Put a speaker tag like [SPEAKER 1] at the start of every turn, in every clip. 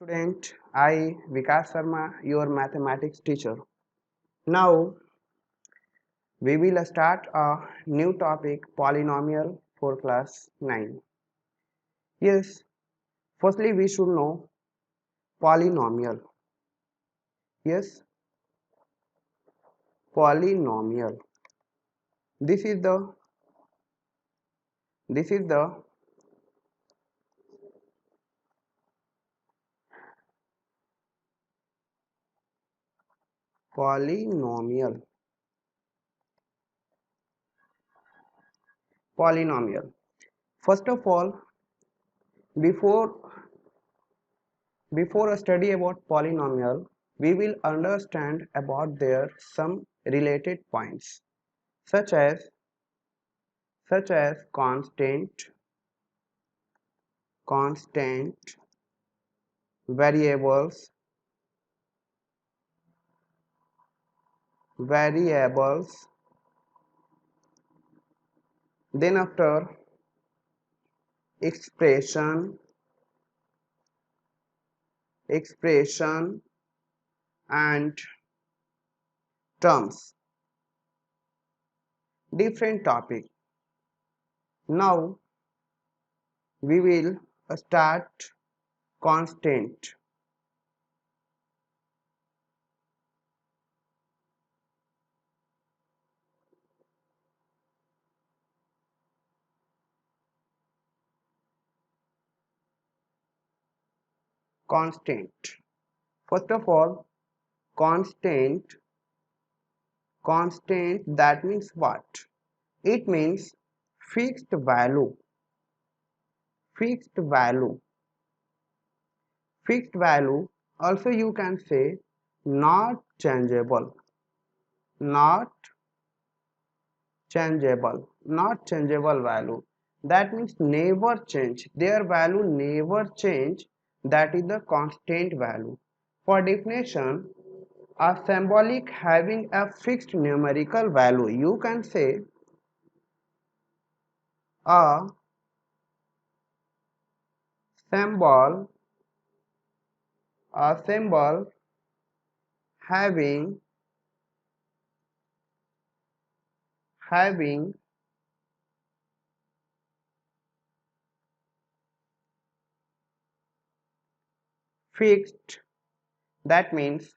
[SPEAKER 1] Student, I Vikas Sharma, your mathematics teacher. Now we will start a new topic polynomial for class 9. Yes, firstly we should know polynomial. Yes, polynomial. This is the this is the polynomial. Polynomial. First of all, before before a study about polynomial, we will understand about their some related points such as constant, variables, variables, then after expression, expression and terms, different topic. Now we will start constant. Constant. First of all, constant, constant that means what? It means fixed value, fixed value, fixed value. Also you can say not changeable, not changeable, not changeable value. That means never change, their value never change. That is the constant value. For definition, a symbolic having a fixed numerical value, you can say a symbol, a symbol having having fixed, that means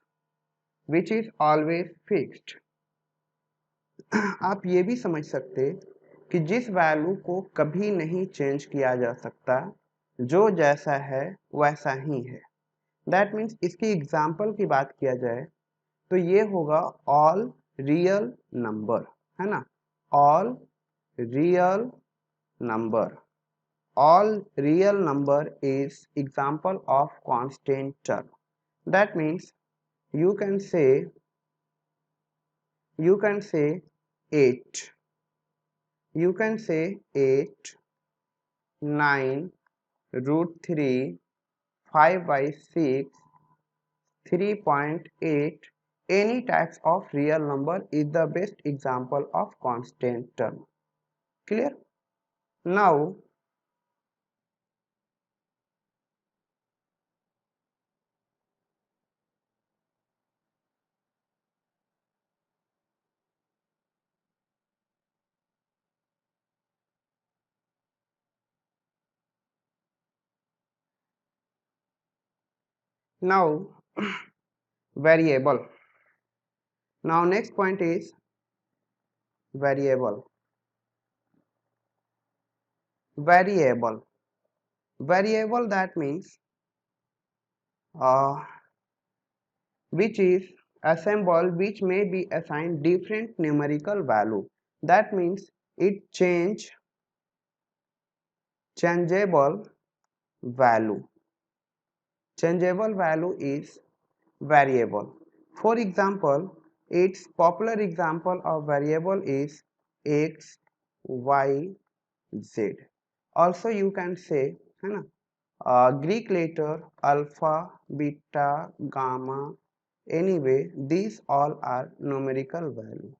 [SPEAKER 1] which is always fixed. आप ये भी समझ सकते कि जिस value को कभी नहीं चेंज किया जा सकता, जो जैसा है वैसा ही है। दैट मीन्स इसकी एग्जाम्पल की बात किया जाए तो ये होगा ऑल रियल नंबर, है ना। All real number, all real number is example of constant term. That means you can say you can say 8, you can say 8, 9, root 3, 5 by 6, 3.8. Any types of real number is the best example of constant term. Clear? Now now variable. Now next point is variable. Variable. Variable that means uh, which is a symbol which may be assigned different numerical value. That means it changeable value. Changeable value is variable. For example, its popular example of variable is x, y, z. Also you can say, है ना, Greek letter alpha, beta, gamma. Anyway, these all are numerical value.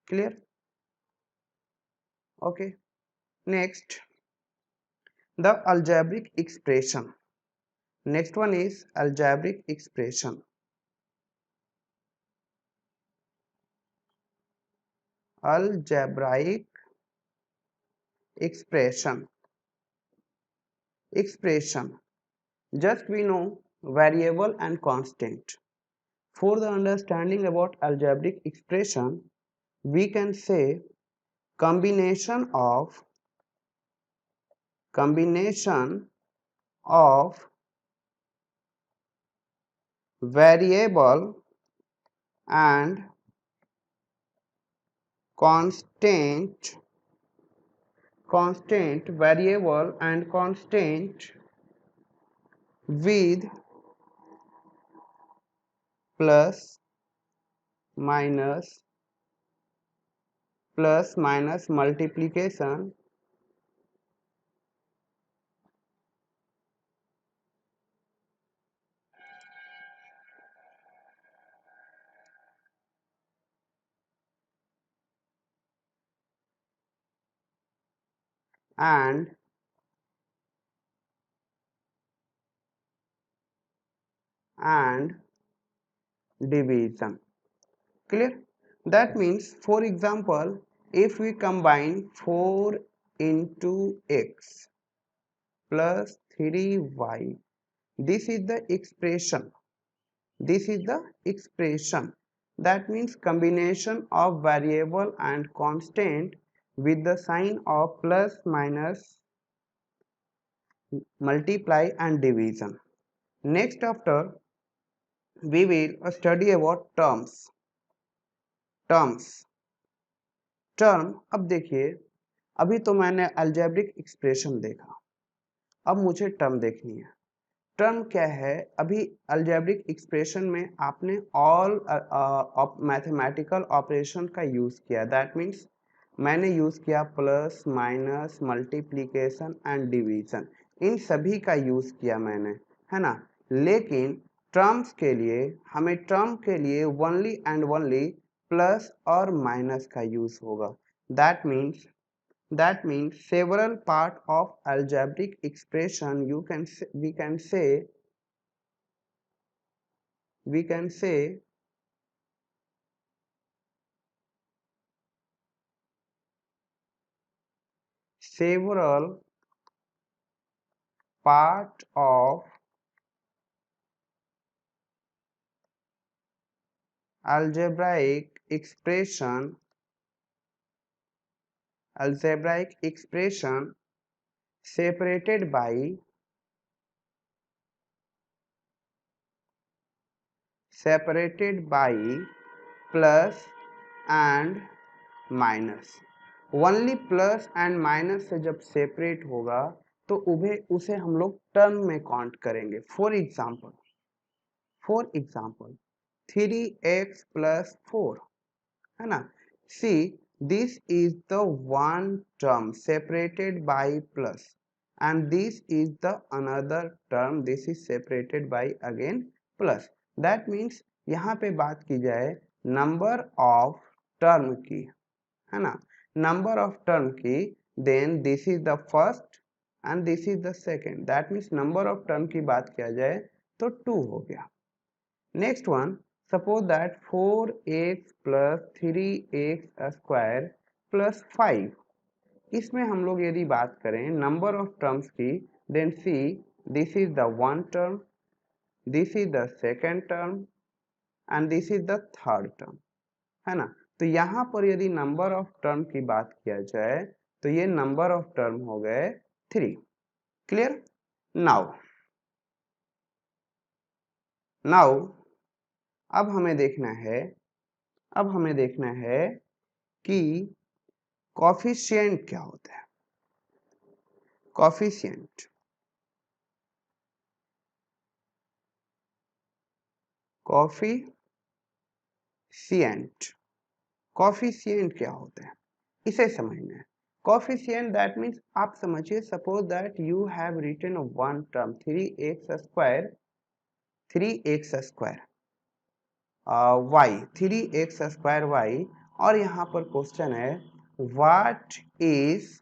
[SPEAKER 1] Clear? Okay. Next, the algebraic expression. Next one is algebraic expression. Algebraic expression. Just we know variable and constant. For the understanding about algebraic expression, we can say combination of variable and constant variable and constant with plus minus multiplication and division. Clear? That means, for example, if we combine 4 into x plus 3y, this is the expression. That means combination of variable and constant with the sign of plus, minus, multiply and division. Next after, we will study about terms. अब देखिए, अभी तो मैंने algebraic expression देखा, अब मुझे term देखनी है। टर्म क्या है? अभी अलजेब्रिक एक्सप्रेशन में आपने ऑल मैथमेटिकल ऑपरेशन का यूज किया, दैट मीन्स मैंने यूज किया plus, minus, multiplication and division, इन सभी का यूज किया मैंने, है ना। लेकिन टर्म्स के लिए हमें ओनली एंड ओनली प्लस और माइनस का यूज होगा। That means several part of algebraic expression we can say several part of algebraic expression separated by plus and minus. Only plus and minus से जब separate होगा तो उसे हम लोग टर्म में काउंट करेंगे। फॉर एग्जाम्पल 3x plus 4, है ना। See, this is the one term separated by plus and this is the another term, this is separated by again plus. That means यहाँ पे बात की जाए नंबर ऑफ टर्म की, है ना, नंबर ऑफ टर्म की, then this is the first and this is the second, that means number of term की बात किया जाए तो 2 हो गया। Next one, suppose that 4x plus 3x square plus 5, इसमें हम लोग यदि बात करें नंबर ऑफ टर्म्स की, then see, this is the one term, this is the second term and this is the third term, है ना। तो यहाँ पर यदि नंबर ऑफ टर्म की बात किया जाए तो ये नंबर ऑफ टर्म हो गए 3। क्लियर? नाउ अब हमें देखना है कि कोफिशिएंट क्या होता है। कोफिशिएंट क्या होता है, इसे समझना है। कोफिशिएंट दैट मीन्स आप समझिए, suppose that you have written one term 3x square y, 3x square y, और यहाँ पर क्वेश्चन है what is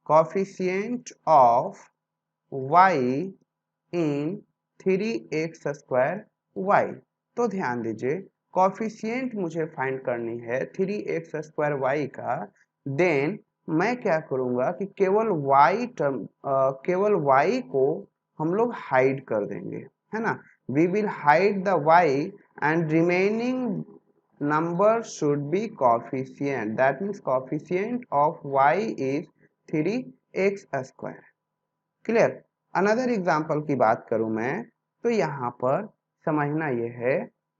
[SPEAKER 1] coefficient of y in 3x square y। तो ध्यान दीजिए कॉफिशिएंट मुझे फाइंड करनी है 3x स्क्वायर y का। देन मैं क्या करूंगा कि केवल y टर्म केवल y को हम लोग हाइड कर देंगे, है ना। We will hide the y and remaining number should be coefficient, that means coefficient of y is 3x square। Clear. Another example की बात करूं मैं तो यहाँ पर समझना यह है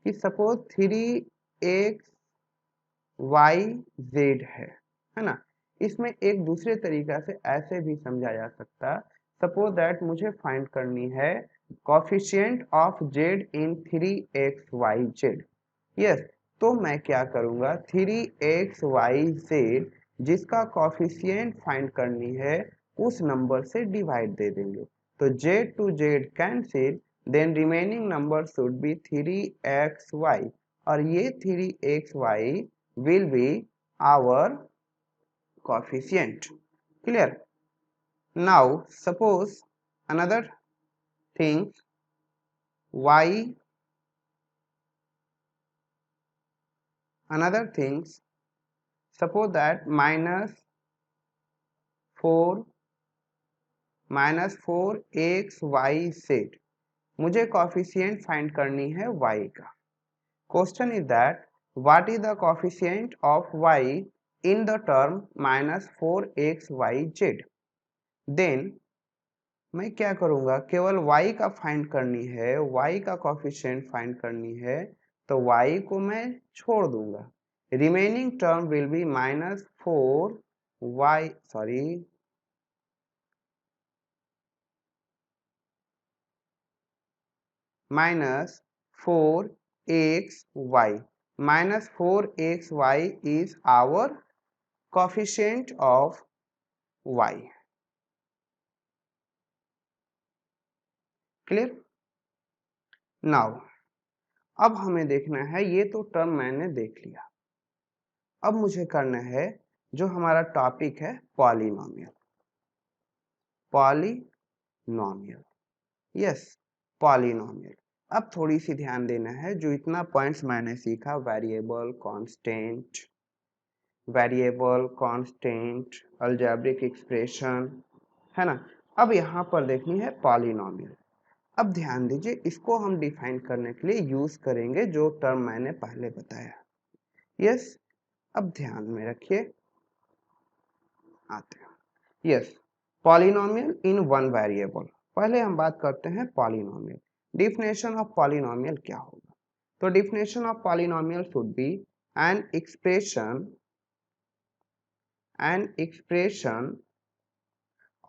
[SPEAKER 1] कि सपोज 3x y z है ना। इसमें एक दूसरे तरीका से ऐसे भी समझा जा सकता, सपोज दैट मुझे फाइंड करनी है coefficient of z in 3xyz। Yes, तो मैं क्या करूंगा 3xyz जिसका कोफिशिएंट फाइंड करनी है उस नंबर से डिवाइड दे देंगे। तो z to z cancel, then remaining number should be 3xy और ये 3xy will be our coefficient। Clear? Now suppose another thing, y another things, suppose that minus 4 x y z मुझे coefficient find करनी है y का। Question is that what is the coefficient of y in the term minus 4xyz। Then मैं क्या करूंगा केवल y का find करनी है, y का कोफिशिएंट फाइंड करनी है तो y को मैं छोड़ दूंगा। Remaining term will be minus 4xy। minus 4xy is our coefficient of y। Clear. Now अब हमें देखना है, ये तो टर्म मैंने देख लिया, अब मुझे करना है जो हमारा टॉपिक है पॉलिनोमियल। Polynomial, yes polynomial. अब थोड़ी सी ध्यान देना है, जो इतना पॉइंट्स मैंने सीखा वेरिएबल, कांस्टेंट, अलजेब्रिक एक्सप्रेशन, है ना। अब यहाँ पर देखनी है पॉलिनोमियल। अब ध्यान दीजिए इसको हम डिफाइन करने के लिए यूज करेंगे जो टर्म मैंने पहले बताया। यस, अब ध्यान में रखिए, आते हैं। Yes, polynomial in one variable. पहले हम बात करते हैं पॉलिनोमियल। डिफिनेशन ऑफ पॉलिनोमियल क्या होगा? तो definition of polynomial should be an expression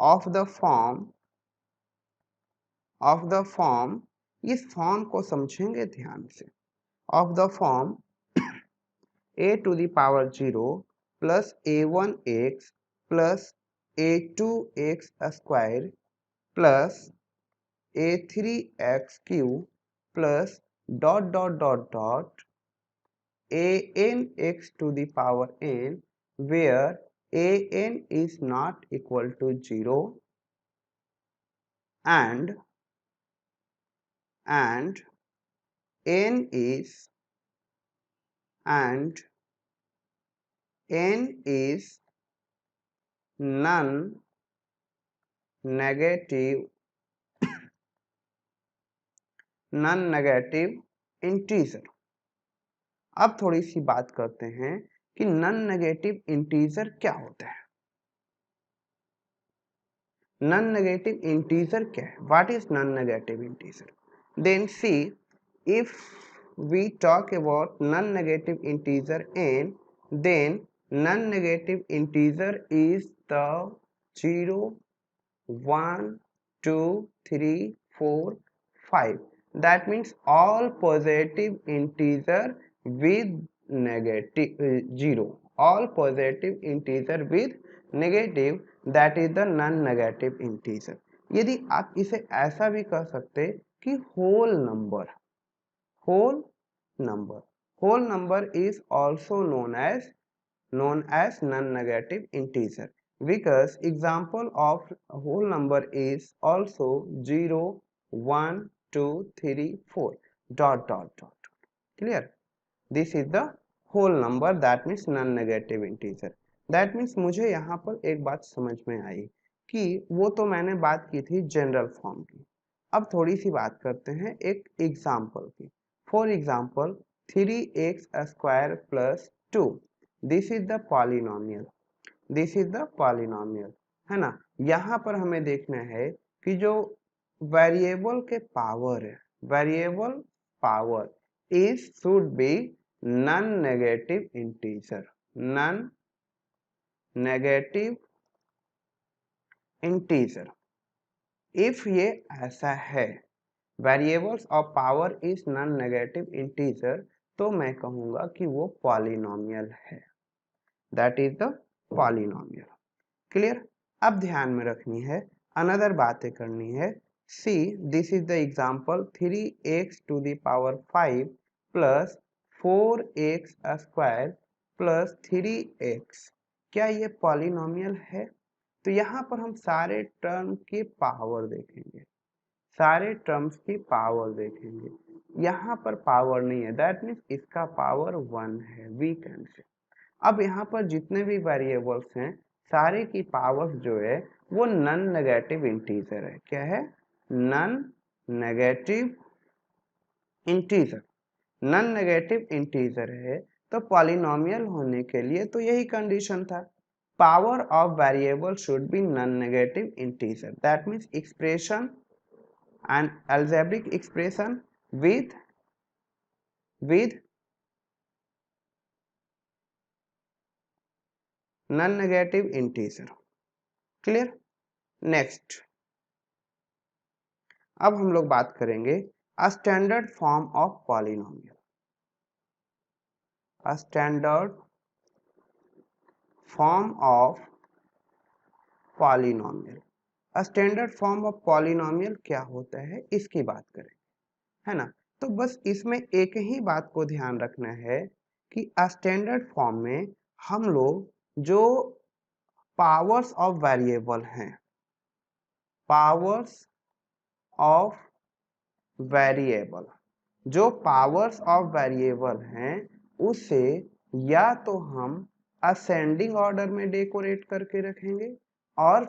[SPEAKER 1] of the form, इस फॉर्म को समझेंगे ध्यान से, of the form a to the power 0 plus a1x plus a2x square plus a3x cube plus anx to the power n, where an is not equal to 0 and n is non-negative integer. अब थोड़ी सी बात करते हैं कि non negative integer क्या होता है। Non negative integer क्या है? What is non negative integer? Then see, if we talk about non negative integer n, then non-negative integer is the 0, 1, 2, 3, 4, 5. That means all positive integer with negative 0, all positive integer with negative, that is the non-negative integer। यदि आप इसे ऐसा भी कह सकते कि whole number is also known as non-negative integer। because example of whole number is also 0 1 2 3 4 dot dot dot. Clear? This is the whole number, that means non negative integer. That means मुझे यहाँ पर एक बात समझ में आई कि वो तो मैंने बात की थी जनरल फॉर्म की, अब थोड़ी सी बात करते हैं एक एग्जाम्पल की। For example 3x² plus 2, this is the polynomial, this is the polynomial, है ना। यहाँ पर हमें देखना है कि जो वेरिएबल के पावर है, variable power is should be non negative integer, non negative integer. If ये ऐसा है, variables of power is non negative integer, तो मैं कहूंगा कि वो पॉलिनोमियल है, that is the polynomial. Clear? अब ध्यान में रखनी है, अनदर बातें करनी है। See this is the example 3x to the power 5 plus 4x² plus 3x, क्या ये पॉलिनोमियल है? तो यहाँ पर हम सारे टर्म की पावर देखेंगे, सारे टर्म्स की पावर देखेंगे। यहाँ पर पावर नहीं है, दैट मीन्स इसका पावर 1 है, वी कैन से। अब यहाँ पर जितने भी वेरिएबल्स हैं सारे की पावर्स जो है वो नॉन नेगेटिव इंटीजर है। क्या है? Non negative integer. Non negative integer है तो पॉलिनोमियल होने के लिए तो यही कंडीशन था, power of variable should be non negative integer, that means expression and algebraic expression with non negative integer. Clear? Next अब हम लोग बात करेंगे a standard form of polynomial, a standard form of polynomial. A standard form of polynomial क्या होता है इसकी बात करें, है ना। तो बस इसमें एक ही बात को ध्यान रखना है कि अ स्टैंडर्ड फॉर्म में हम लोग जो पावर्स ऑफ वेरिएबल हैं, पावर्स ऑफ वेरिएबल, जो पावर्स ऑफ वेरिएबल हैं उसे या तो हम असेंडिंग ऑर्डर में डेकोरेट करके रखेंगे और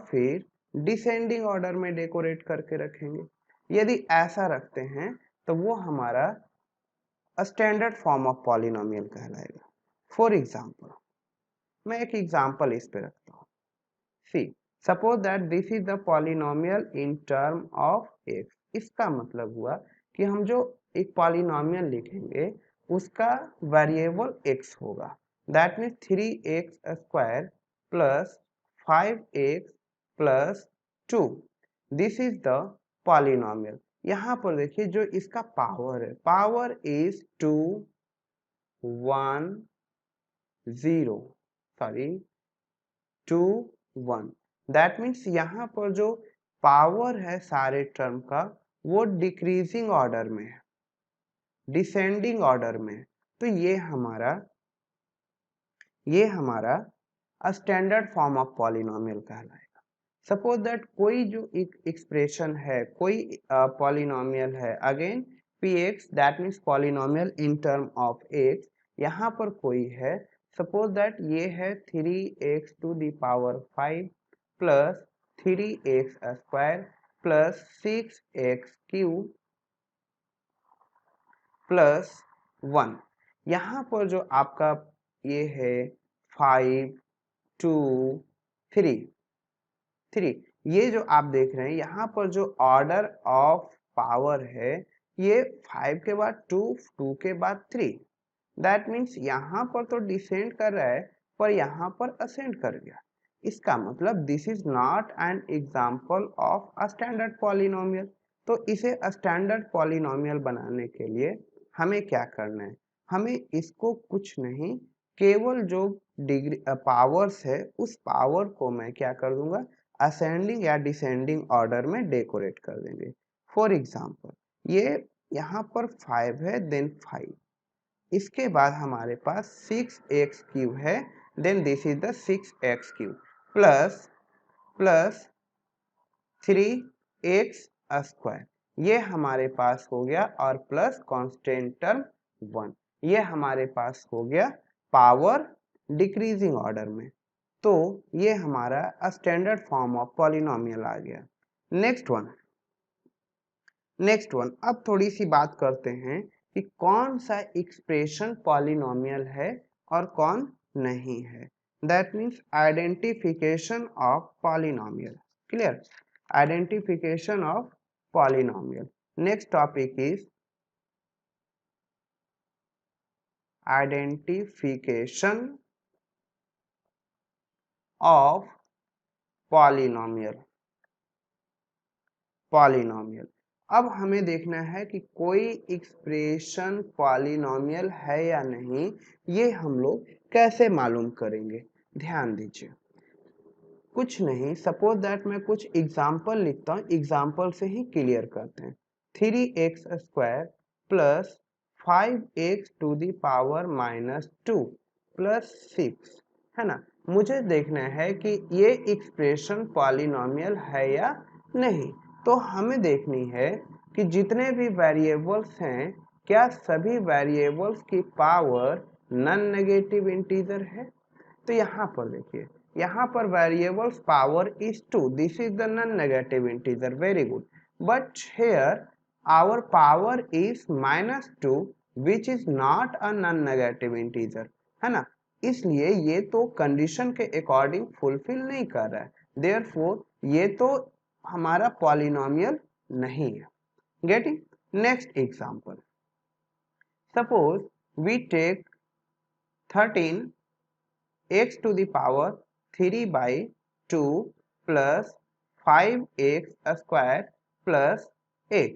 [SPEAKER 1] फिर डिसेंडिंग ऑर्डर में डेकोरेट करके रखेंगे। यदि ऐसा रखते हैं तो वो हमारा स्टैंडर्ड फॉर्म ऑफ पॉलिनोमियल कहलाएगा। फॉर एग्जांपल मैं एक एग्जांपल इस पे रखता हूँ। See suppose that this is the polynomial in term of x. इसका मतलब हुआ कि हम जो एक पॉलिनोमियल लिखेंगे उसका वेरिएबल x होगा, that means 3x² plus 5x plus 2, this is the polynomial. यहाँ पर देखिए जो इसका पावर है, power is 2 1 0 sorry 2 1, that means यहाँ पर जो पावर है सारे टर्म का वो डिक्रीजिंग ऑर्डर में है, डिसेंडिंग ऑर्डर में। तो ये हमारा स्टैंडर्ड फॉर्म ऑफ पॉलिनोमियल कहलाएगा। सपोज दैट कोई जो एक एक्सप्रेशन है, कोई पॉलिनोमियल है, again px that means polynomial in term of x, यहाँ पर कोई है, सपोज दैट ये है 3x to the power 5 plus 3x² plus 6x³ plus 1। यहाँ पर जो आपका ये है 5 2 3, ये जो आप देख रहे हैं यहाँ पर जो ऑर्डर ऑफ पावर है ये 5 के बाद 2, 2 के बाद 3, दैट मीन्स यहाँ पर तो डिसेंड कर रहा है पर यहाँ पर असेंड कर गया। इसका मतलब this is not an example of a standard polynomial. तो इसे स्टैंडर्ड पॉलिनोमियल बनाने के लिए हमें क्या करना है, हमें इसको कुछ नहीं, केवल जो डिग्री पावर्स है उस पावर को मैं क्या कर दूंगा, असेंडिंग या डिसेंडिंग ऑर्डर में डेकोरेट कर देंगे। फॉर एग्जाम्पल ये यहाँ पर 5 है, देन 5, इसके बाद हमारे पास 6x³ है, then this is the 6x³ plus 3x², ये हमारे पास हो गया, और प्लस कांस्टेंट टर्म 1, ये हमारे पास हो गया पावर डिक्रीजिंग ऑर्डर में। तो ये हमारा स्टैंडर्ड फॉर्म ऑफ पॉलिनोमियल आ गया। नेक्स्ट वन, अब थोड़ी सी बात करते हैं कि कौन सा एक्सप्रेशन पॉलिनोमियल है और कौन नहीं है। That means identification of polynomial. Clear? Identification of polynomial. Next topic is identification of polynomial. अब हमें देखना है कि कोई एक्सप्रेशन पॉलिनोमियल है या नहीं, ये हम लोग कैसे मालूम करेंगे। ध्यान दीजिए, कुछ नहीं, सपोज दैट मैं कुछ एग्जाम्पल लिखता हूँ, एग्जाम्पल से ही क्लियर करते हैं। 3x² प्लस 5x⁻² प्लस 6 है ना। मुझे देखना है कि ये एक्सप्रेशन पॉलिनोमियल है या नहीं। तो हमें देखनी है कि जितने भी वेरिएबल्स हैं, क्या सभी वेरिएबल्स की पावर नॉन नेगेटिव इंटीजर है। तो यहाँ पर देखिए, यहाँ पर variables power is 2, this is the non negative integer, very good. But here our power is -2 which is not a non negative integer, है ना। इसलिए ये तो कंडीशन के अकॉर्डिंग फुलफिल नहीं कर रहा है, देयरफॉर ये तो हमारा पॉलिनोमियल नहीं है। Getting? Next example, suppose we take 13x⁻³ plus 5x² plus x,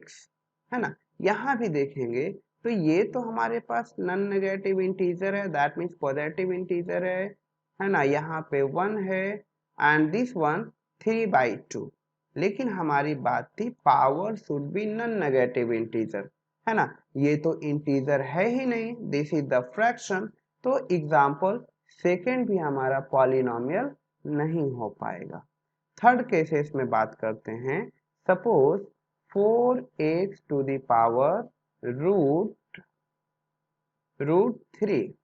[SPEAKER 1] है ना। यहाँ भी देखेंगे तो ये तो हमारे पास नॉन नेगेटिव इंटीजर है, दैट मीन्स पॉजिटिव इंटीजर है ना। यहाँ पे 1 है एंड दिस वन 3/2, लेकिन हमारी बात थी power should be non negative integer, है ना। ये तो इंटीजर है ही नहीं, दिस इज द फ्रैक्शन। तो एग्जाम्पल सेकेंड भी हमारा पॉलिनोमियल नहीं हो पाएगा। थर्ड केसेस में बात करते हैं, suppose 4x⁻√3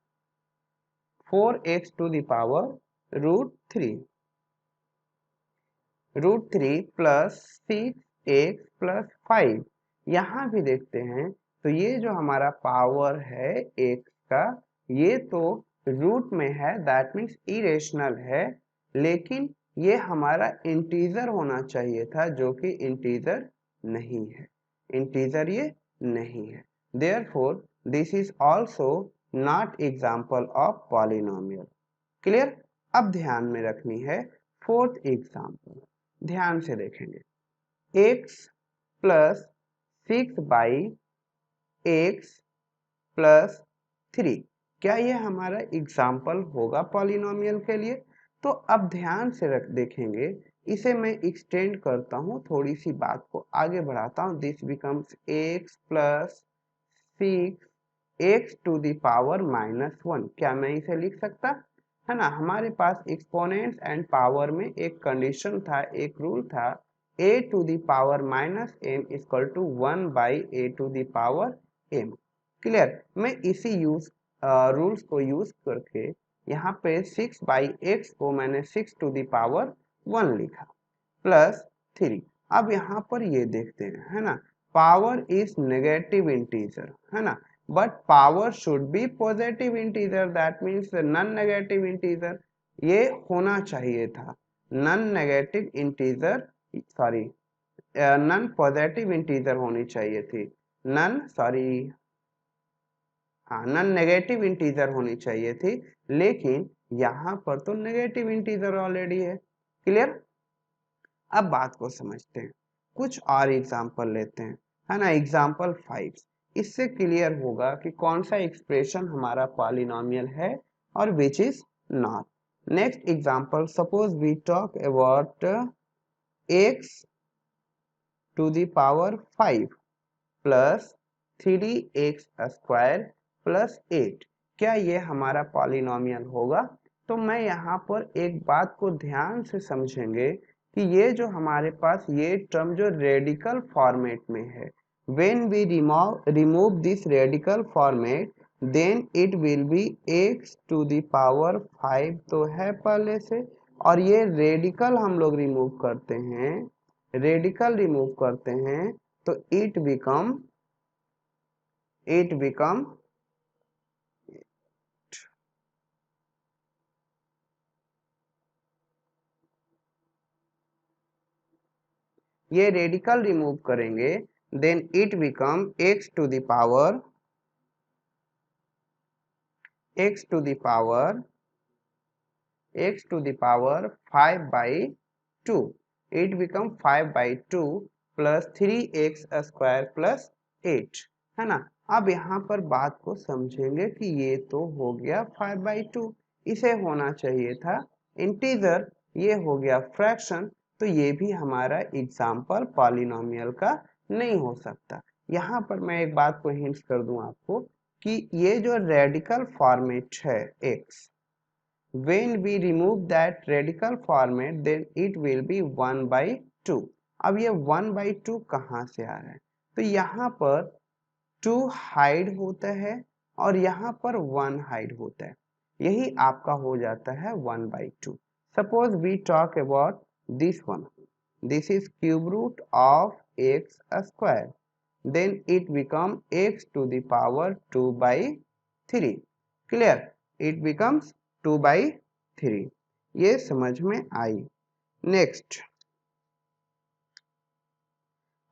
[SPEAKER 1] 4x⁻√3 plus 6x plus 5। यहाँ भी देखते हैं तो ये जो हमारा पावर है x का, ये तो रूट में है, दैट मीन्स इरेशनल है, लेकिन ये हमारा इंटीजर होना चाहिए था, जो कि इंटीजर नहीं है, इंटीजर ये नहीं है। Therefore this is also not example of polynomial. Clear? अब ध्यान में रखनी है फोर्थ एग्जांपल, ध्यान से देखेंगे। x प्लस 6/x प्लस 3, क्या ये हमारा एग्जाम्पल होगा पॉलिनोमियल के लिए। तो अब ध्यान से देखेंगे, इसे मैं एक्सटेंड करता हूँ, थोड़ी सी बात को आगे बढ़ाता हूँ। This becomes x plus 6x⁻1। क्या मैं इसे लिख सकता, है ना। हमारे पास एक्सपोनेंट्स एंड पावर में एक कंडीशन था, एक रूल था, a⁻m = 1/a⁻m। क्लियर? मैं इसी रूल्स को यूज करके यहाँ पे 6/x को मैंने 6⁻1 लिखा प्लस 3। अब यहाँ पर ये देखते हैं, है ना, पावर इज नेगेटिव इंटीजर, है ना, but power should be positive integer, that means non negative integer ये होना चाहिए था। Non negative integer, sorry, non positive integer होनी चाहिए थी, नॉन नेगेटिव इंटीजर होनी चाहिए थी, लेकिन यहाँ पर तो नेगेटिव इंटीजर ऑलरेडी है। क्लियर? अब बात को समझते हैं, कुछ और एग्जाम्पल लेते हैं, है ना। एग्जाम्पल 5, इससे क्लियर होगा कि कौन सा एक्सप्रेशन हमारा पॉलिनोमियल है और which is not. Next example, suppose we talk about x⁵ plus 3x² plus 8, क्या ये हमारा पॉलिनोमियल होगा। तो मैं यहाँ पर एक बात को ध्यान से समझेंगे कि ये जो हमारे पास ये टर्म जो रेडिकल फॉर्मेट में है, when we remove this radical format then it will be x to the power 5 तो है पहले से, और ये रेडिकल हम लोग रिमूव करते हैं, रेडिकल रिमूव करते हैं तो it become ये रेडिकल रिमूव करेंगे then it become x to the power 5/2, it become 5/2 plus 3x square plus 8, है ना। अब यहाँ पर बात को समझेंगे कि ये तो हो गया 5/2, इसे होना चाहिए था इंटीजर, ये हो गया फ्रैक्शन, तो ये भी हमारा एग्जाम्पल पॉलिनोमियल का नहीं हो सकता। यहाँ पर मैं एक बात को हिंट कर दूं आपको कि ये जो रेडिकल फॉर्मेट है x, when we remove that radical format then it will be 1/2। अब ये 1/2 कहाँ से आ रहा है, तो यहाँ पर 2 हाइड होता है और यहाँ पर 1 हाइड होता है, यही आपका हो जाता है 1/2। Suppose we talk about this one, this is cube root of x square, then it become x to the power 2/3, clear, it becomes 2/3, ये समझ में आई। नेक्स्ट,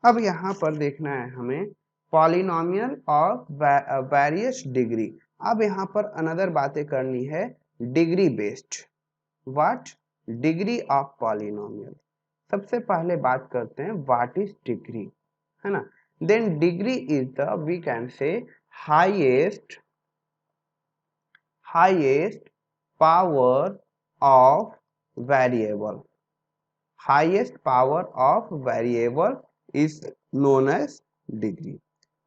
[SPEAKER 1] अब यहाँ पर देखना है हमें पॉलिनोमियल ऑफ वेरियस डिग्री। अब यहाँ पर अनदर बातें करनी है degree based. What? Degree of polynomial. सबसे पहले बात करते हैं व्हाट इज डिग्री, है ना। Then degree is the, we can say, highest power of variable, highest power of variable is known as degree.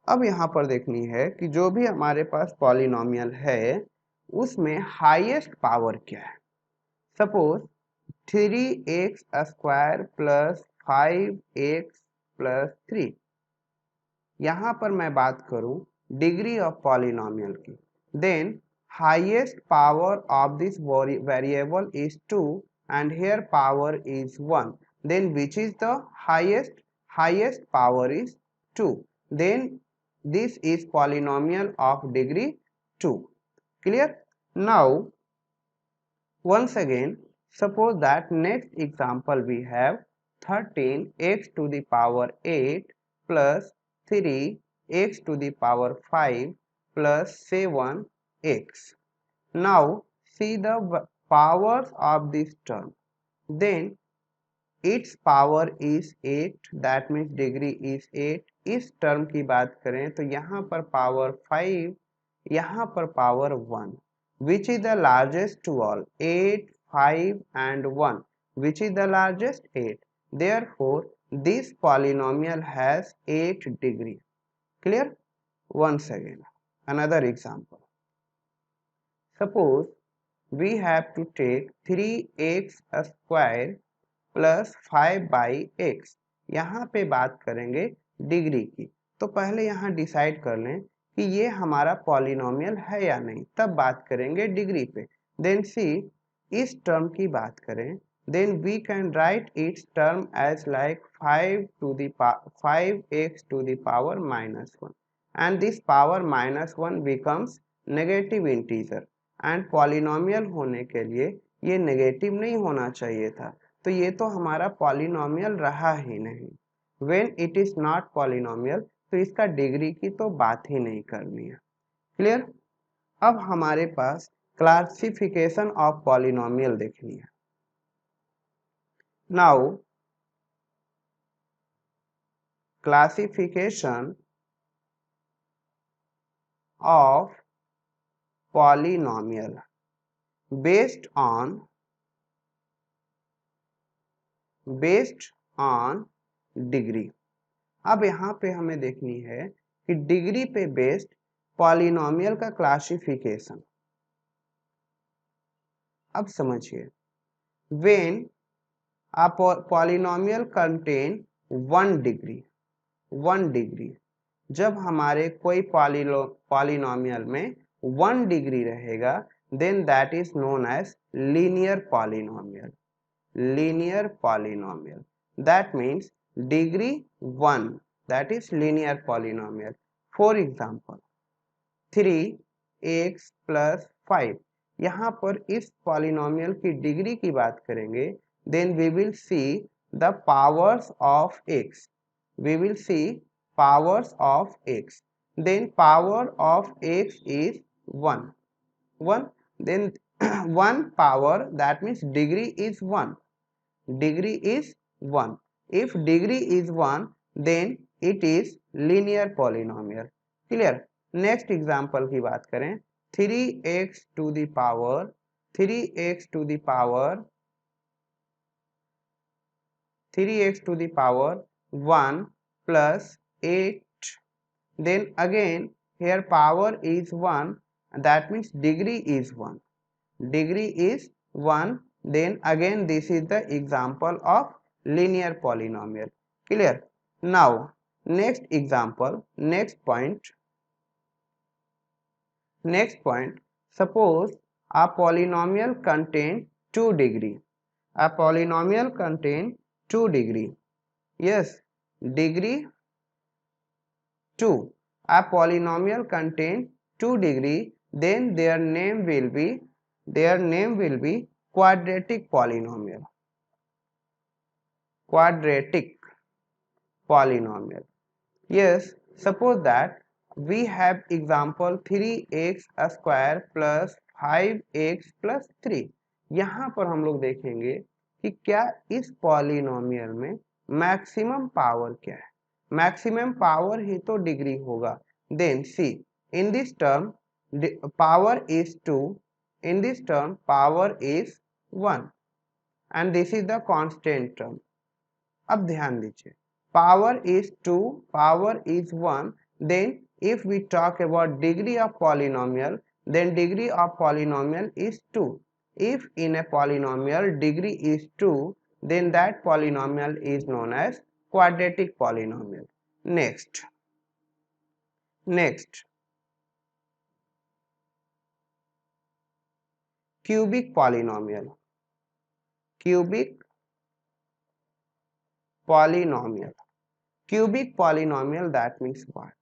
[SPEAKER 1] अब यहाँ पर देखनी है कि जो भी हमारे पास पॉलिनोमियल है उसमें हाईएस्ट पावर क्या है। Suppose 3x square plus 5x plus 3, यहाँ पर मैं बात करूं डिग्री ऑफ पॉलिनोमियल की, then highest power of this variable is 2 and here power is 1, then which is the highest power is 2, then this is polynomial of degree 2, clear। now once again suppose that next example we have 13x to the power 8 plus 3x to the power 5 plus 7x, now see the powers of this term, then its power is 8, that means degree is 8। इस term की बात करें तो यहाँ पर power 5, यहाँ पर power 1, which is the largest to all, 8, 5 and 1, which is the largest, 8, therefore this polynomial has 8 degree, clear। once again another example, suppose we have to take 3x square plus 5/x, यहाँ पे बात करेंगे degree की। तो पहले यहाँ decide कर लें कि ये हमारा पॉलिनोमियल है या नहीं, तब बात करेंगे डिग्री पे। देन सी, इस टर्म की बात करें, then we can write its term as like 5x to the power -1 and this power -1 becomes negative integer, and polynomial होने के लिए ये नेगेटिव नहीं होना चाहिए था, तो ये तो हमारा पॉलिनोमियल रहा ही नहीं। When it is not polynomial तो इसका डिग्री की तो बात ही नहीं करनी है, क्लियर। अब हमारे पास क्लासिफिकेशन ऑफ पॉलिनोमियल देखनी है। Now classification of polynomial based on degree. अब यहाँ पे हमें देखनी है कि डिग्री पे बेस्ड पॉलिनोमियल का क्लासिफिकेशन। अब समझिए, when a polynomial contain 1 degree, 1 degree, जब हमारे कोई पॉलिनोमियल में 1 डिग्री रहेगा, then that is known as linear polynomial, linear polynomial. That means degree 1, that is linear polynomial. For example 3x + 5, यहाँ पर इस पॉलिनोमियल की डिग्री की बात करेंगे, then we will see the powers of x, we will see powers of x, then power of x is 1, 1, then 1 power, that means degree is 1, degree is 1. If degree is 1, then it is linear polynomial. Clear? Next example की बात करें, 3x to the power 3x to the power 3x to the power 1 plus 8, then again here power is 1, that means degree is 1, degree is 1, then again this is the example of linear polynomial. Clear? Now next example, next point, suppose a polynomial contain 2 degree, a polynomial contain 2 degree, yes, degree 2, a polynomial contain 2 degree, then their name will be quadratic polynomial, quadratic polynomial. Yes, suppose that we have example 3x square plus 5x plus 3। यहाँ पर हम लोग देखेंगे कि क्या इस polynomial में maximum power क्या है, मैक्सिमम पावर ही तो डिग्री होगा। Then see, in this term power is 2, in this term power is 1 and this is the constant term. अब ध्यान दीजिए, power is 2, power is 1, then if we talk about degree of polynomial, then degree of polynomial is 2. If in a polynomial degree is 2, then that polynomial is known as quadratic polynomial. Next cubic polynomial, cubic polynomial. Cubic polynomial, that means what?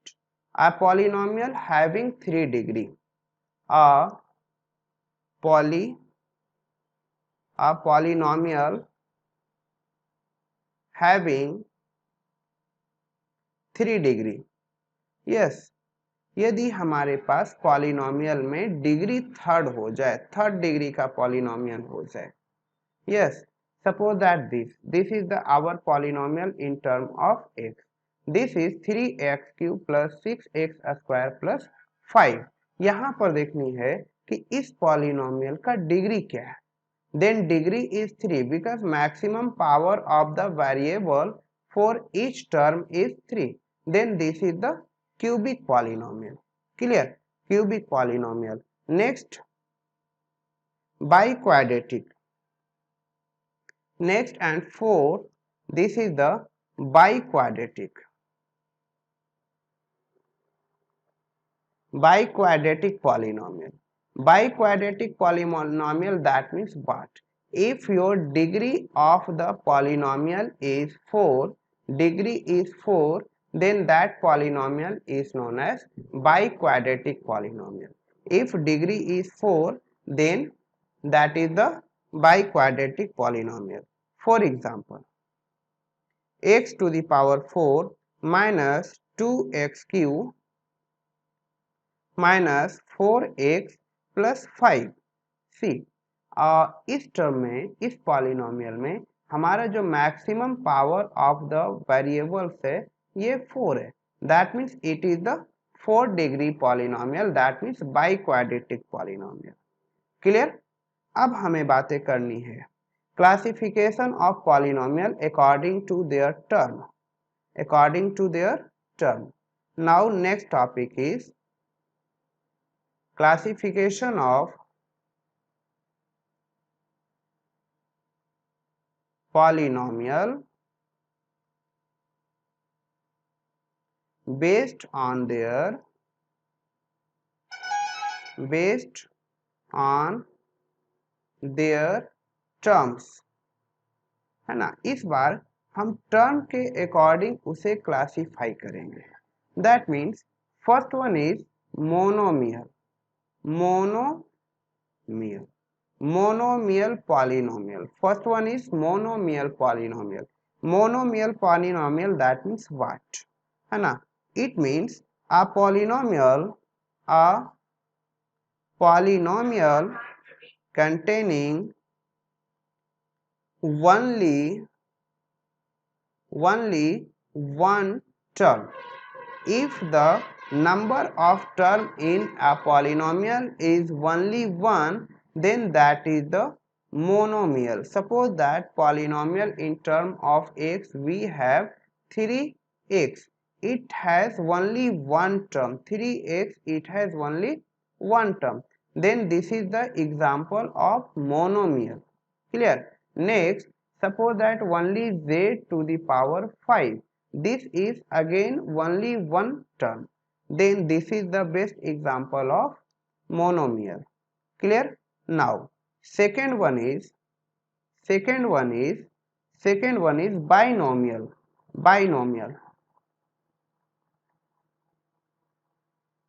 [SPEAKER 1] A polynomial having 3 degree, a polynomial having 3 degree. yes, यदि हमारे पास polynomial में degree third हो जाए, third degree का polynomial हो जाए, yes, suppose that this is the our polynomial in term of x, this is 3x cube plus 6x square plus 5। यहाँ पर देखनी है कि इस पॉलिनोमियल का डिग्री क्या है, then degree is 3 because maximum power of the variable for each term is 3, then this is the cubic polynomial. Clear? Cubic polynomial. Next, biquadratic. Next and 4, this is the biquadratic. Biquadratic polynomial. Biquadratic polynomial, that means what? If your degree of the polynomial is 4, degree is 4, then that polynomial is known as biquadratic polynomial. If degree is 4, then that is the biquadratic polynomial. For example, x to the power 4 minus 2x cube minus 4x plus 5। सी, इस term में, इस polynomial में हमारा जो maximum power of the variables है ये 4 है, that means it is the 4 degree polynomial, that means biquadratic polynomial. Clear? अब हमें बातें करनी है classification of polynomial according to their term, according to their term. Now next topic is classification of polynomial based on their terms, है ना। इस बार हम term के अकॉर्डिंग उसे क्लासीफाई करेंगे। That means first one is monomial, monomial, monomial polynomial. First one is monomial polynomial. Monomial polynomial, that means what, है ना। It means a polynomial containing only one term. If the number of term in a polynomial is only one, then that is the monomial. Suppose that polynomial in term of x we have 3x. It has only one term. 3x, it has only one term. Then this is the example of monomial. Clear? Next, suppose that only z to the power 5. This is again only one term. Then this is the best example of monomial. Clear? Now, second one is binomial.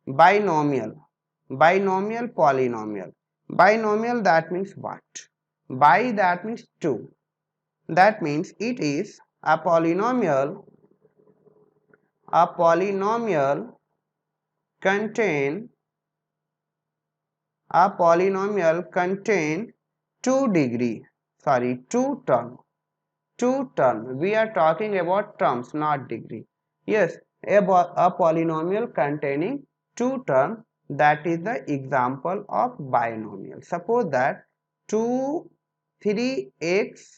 [SPEAKER 1] Binomial polynomial. Binomial, that means what? Bi, that means two. That means it is a polynomial contain two term. We are talking about terms, not degree. Yes, a polynomial containing two term, that is the example of binomial. Suppose that 3x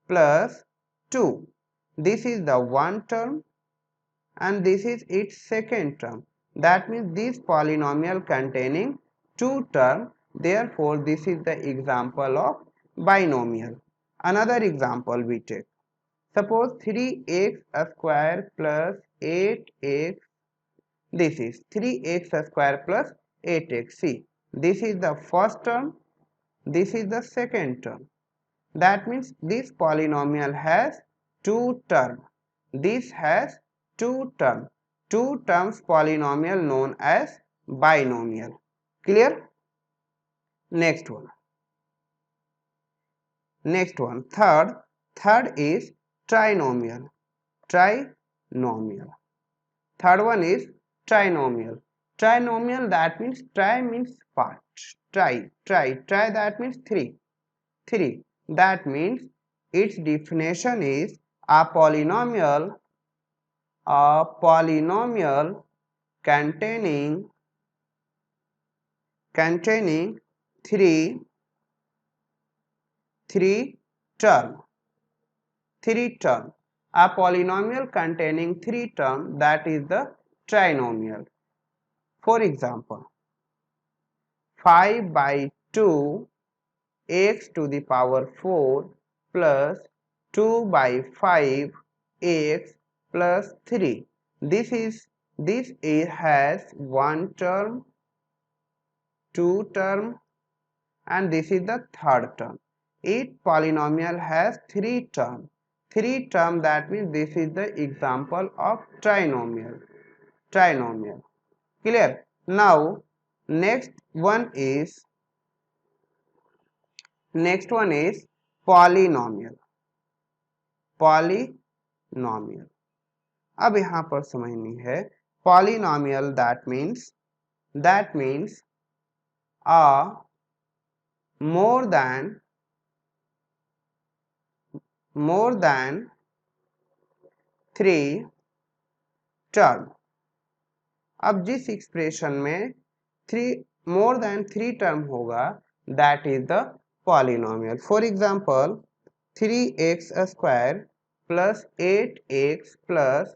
[SPEAKER 1] plus 2. This is the one term and this is its second term. That means this polynomial containing two terms. Therefore, this is the example of binomial. Another example we take. Suppose 3x square plus 8x. This is 3x square plus 8x. See, this is the first term. This is the second term. That means this polynomial has two terms. This has two terms. Two terms polynomial known as binomial. Clear? Next one. Third is trinomial. Third one is trinomial. That means tri means part. Tri that means three. That means its definition is a polynomial containing three term. A polynomial containing three term, that is the trinomial. For example, 5 by 2 x to the power 4 plus 2 by 5 x plus 3. This has one term, two term, and this is the third term. Each polynomial has three term. That means this is the example of trinomial. Clear? Now next one is polynomial. अब यहाँ पर समझनी है polynomial, that means a more than three term. अब जिस expression में more than three term होगा, that is the polynomial. For example, 3x square plus 8x plus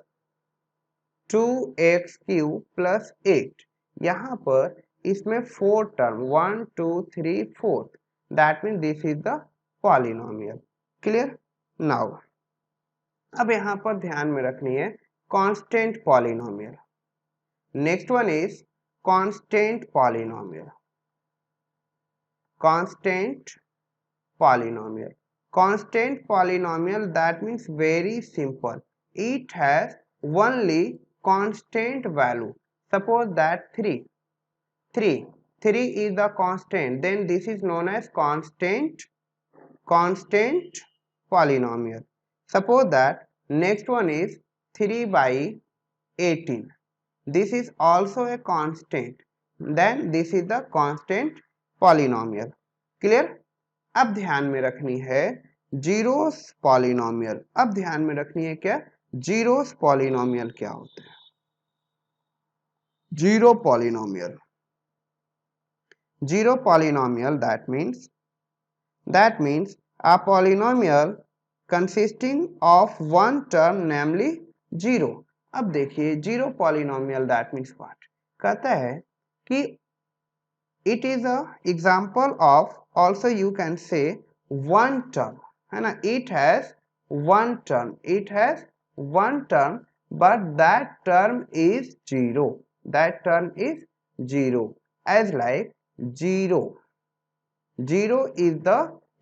[SPEAKER 1] 2x cube plus 8. यहाँ पर इसमें 4 term 1 2 3 4. That means this is the polynomial. Clear? Now अब यहाँ पर ध्यान में रखनी है constant polynomial. Next one is constant polynomial. Constant polynomial. Constant polynomial, that means very simple. It has only constant value. Suppose that 3 is the constant, then this is known as constant polynomial. Suppose that next one is 3 by 18. This is also a constant, then this is the constant polynomial. Clear? अब ध्यान में रखनी है zeros polynomial. अब ध्यान में रखनी है क्या, जीरोस पॉलिनोमियल क्या होता है। Zero polynomial, zero polynomial that means a polynomial consisting of one term namely zero. अब देखिए zero polynomial that means what, कहता है कि it is a example of, also you can say one term, है ना, it has one term but that term is zero, as like zero is the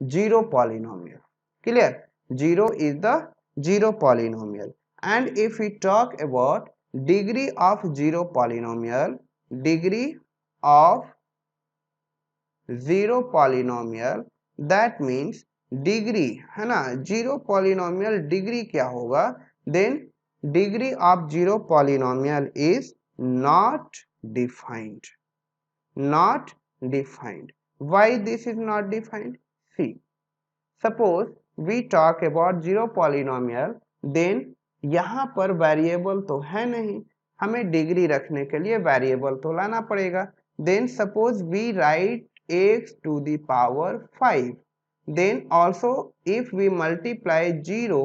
[SPEAKER 1] zero polynomial. Clear? Zero is the zero polynomial. And if we talk about degree of zero polynomial, degree of zero polynomial that means degree, है ना, zero polynomial degree क्या होगा, then degree of zero polynomial is not defined, why this is not defined, see suppose we talk about zero polynomial, then यहाँ पर variable तो है नहीं, हमें डिग्री रखने के लिए वेरिएबल तो लाना पड़ेगा। Then suppose we write x to the power 5, then also if we multiply 0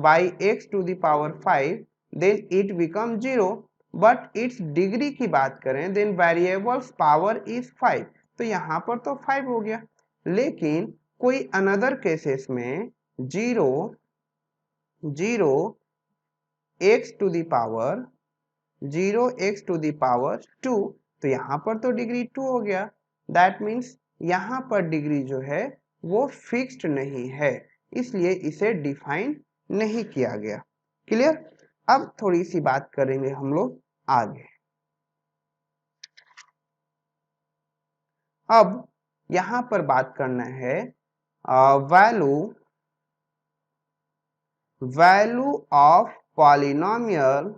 [SPEAKER 1] by x to the power 5 then it becomes 0, but its degree की बात करें then variables power is 5, तो यहाँ पर तो 5 हो गया। लेकिन कोई अनदर केसेस में 0 x to the power 2, तो यहाँ पर तो डिग्री 2 हो गया। दैट मीन्स यहाँ पर डिग्री जो है वो फिक्स्ड नहीं है, इसलिए इसे डिफाइन नहीं किया गया। क्लियर? अब थोड़ी सी बात करेंगे हम लोग आगे। अब यहाँ पर बात करना है value of polynomial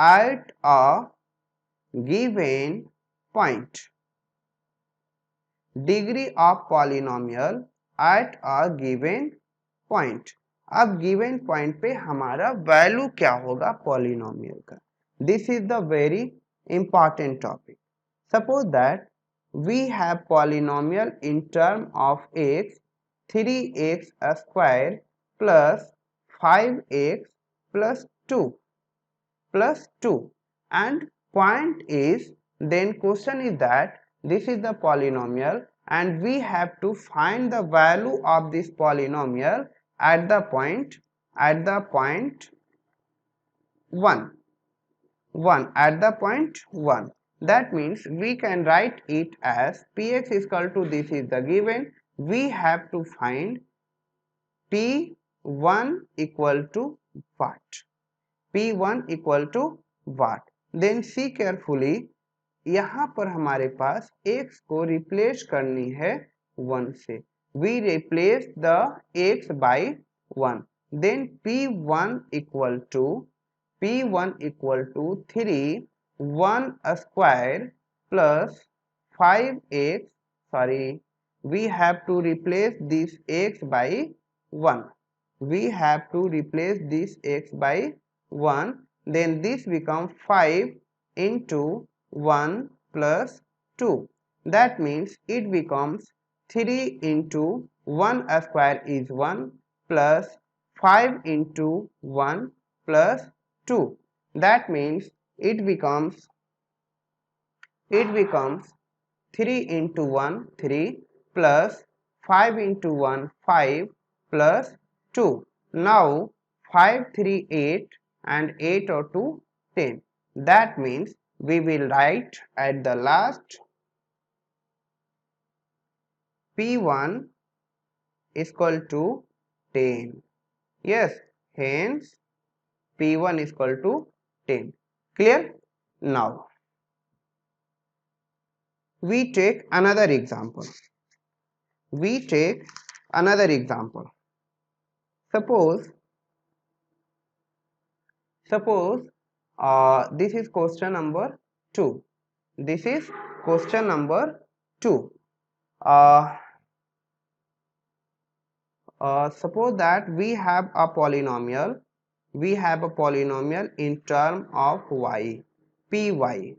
[SPEAKER 1] at a given point, degree of polynomial at a given point। अब given point पे हमारा वैल्यू क्या होगा पॉलिनोमियल का, this is the very important topic. Suppose that we have polynomial in term of x 3x square plus 5x plus 2 and point is, then question is that this is the polynomial and we have to find the value of this polynomial at the point 1, at the point 1, that means we can write it as px is equal to, this is the given, we have to find p1 equal to what, then see carefully, यहाँ पर हमारे पास x को replace करनी है 1 से, we replace the x by 1, then p1 equal to 3 1 square plus 5x, sorry we have to replace this x by 1, then this becomes 5 into 1 plus 2, that means it becomes 3 into 1 square is 1 plus 5 into 1 plus 2, that means it becomes 3 into 1 3 plus 5 into 1 5 plus 2. Now 5 3 8 and 8 or 2 10. That means we will write at the last P1 is equal to 10. Yes, hence P1 is equal to 10. Clear? Now we take another example. Suppose this is question number 2. This is question number 2. Suppose that we have a polynomial in term of y, py.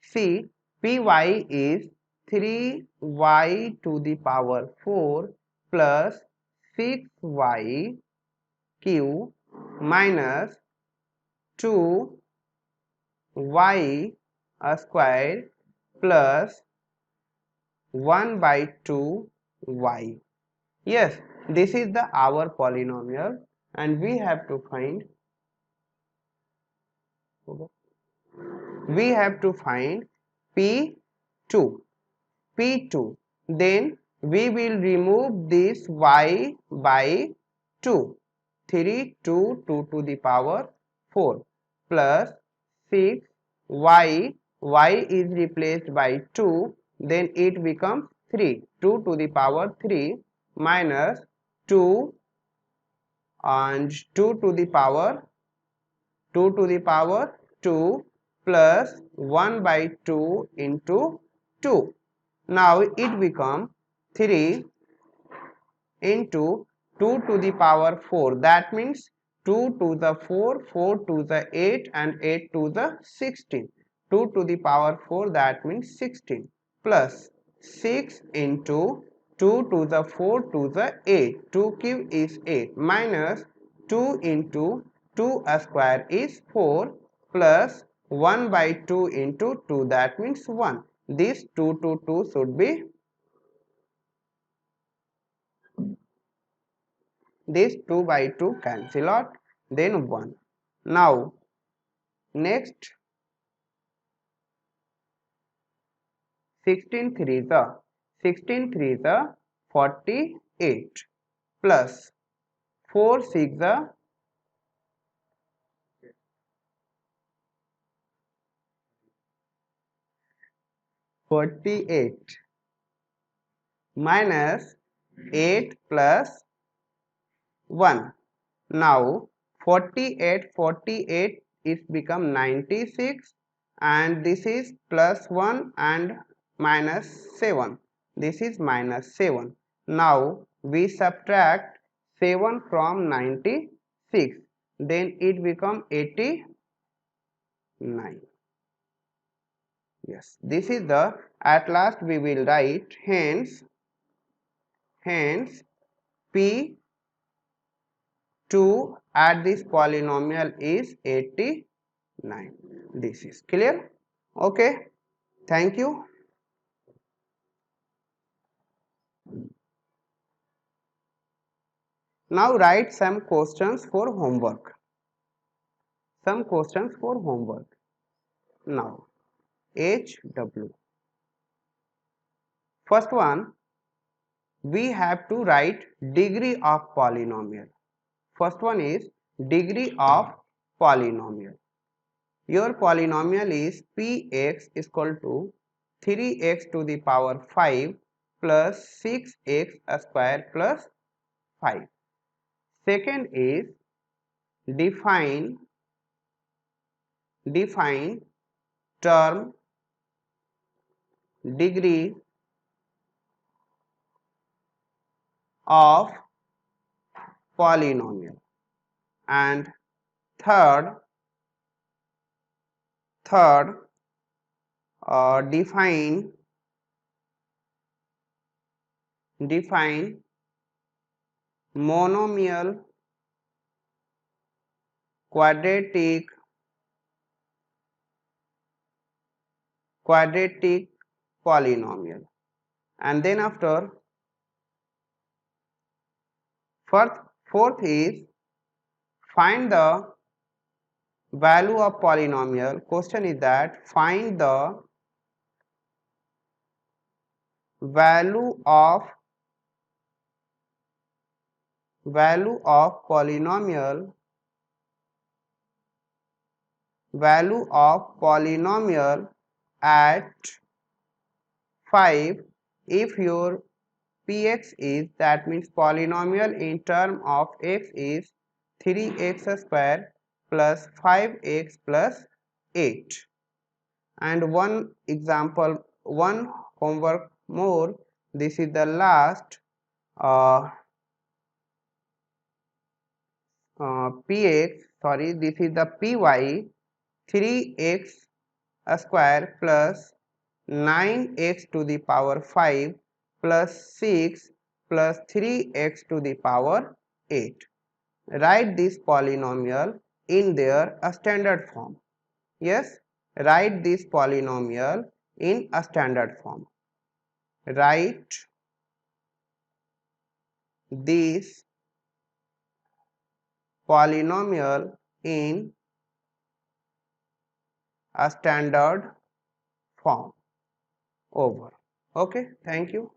[SPEAKER 1] See, py is 3y to the power 4 plus 6y q minus 2y square plus 1 by 2y. Yes, this is the our polynomial and we have to find P2. Then we will remove this y by 2. 3 2 to the power 4 plus 6 y is replaced by 2, then it becomes 3, 2 to the power 3 minus 2 and 2 to the power 2 plus 1 by 2 into 2. Now it becomes 3 into 2 to the power 4. That means 2 to the 4, 4 to the 8 and 8 to the 16. 2 to the power 4, that means 16 plus 6 into 2 to the 4 to the 8. 2 cube is 8 minus 2 into 2 square is 4 plus 1 by 2 into 2, that means 1. This 2 to 2 should be, this 2 by 2 cancel out, then 1. Now next 16 3 the 48 plus 4 6 the 48 minus 8 plus 1. Now 48 is become 96 and this is plus 1 and minus 7. This is minus 7. Now we subtract 7 from 96, then it become 89. Yes, this is the, at last we will write, hence P2 at this polynomial is 89. This is clear? Okay, thank you. Now write some questions for homework. Now HW. First one, we have to write degree of polynomial. First one is degree of polynomial. Your polynomial is Px is equal to 3x to the power 5 plus 6x square plus 5. Second is define term degree of polynomial. And third define monomial quadratic polynomial. And then after fourth is find the value of polynomial. Question is that find the value of polynomial at 5 if your px is, that means polynomial in term of x is 3x square plus 5x plus 8. And one example, one homework more, this is the last this is the py 3x square plus 9x to the power 5 plus 6 plus 3x to the power 8. Write this polynomial in their standard form. Yes, write this polynomial in a standard form. Write this polynomial in a standard form. Over. Okay, thank you.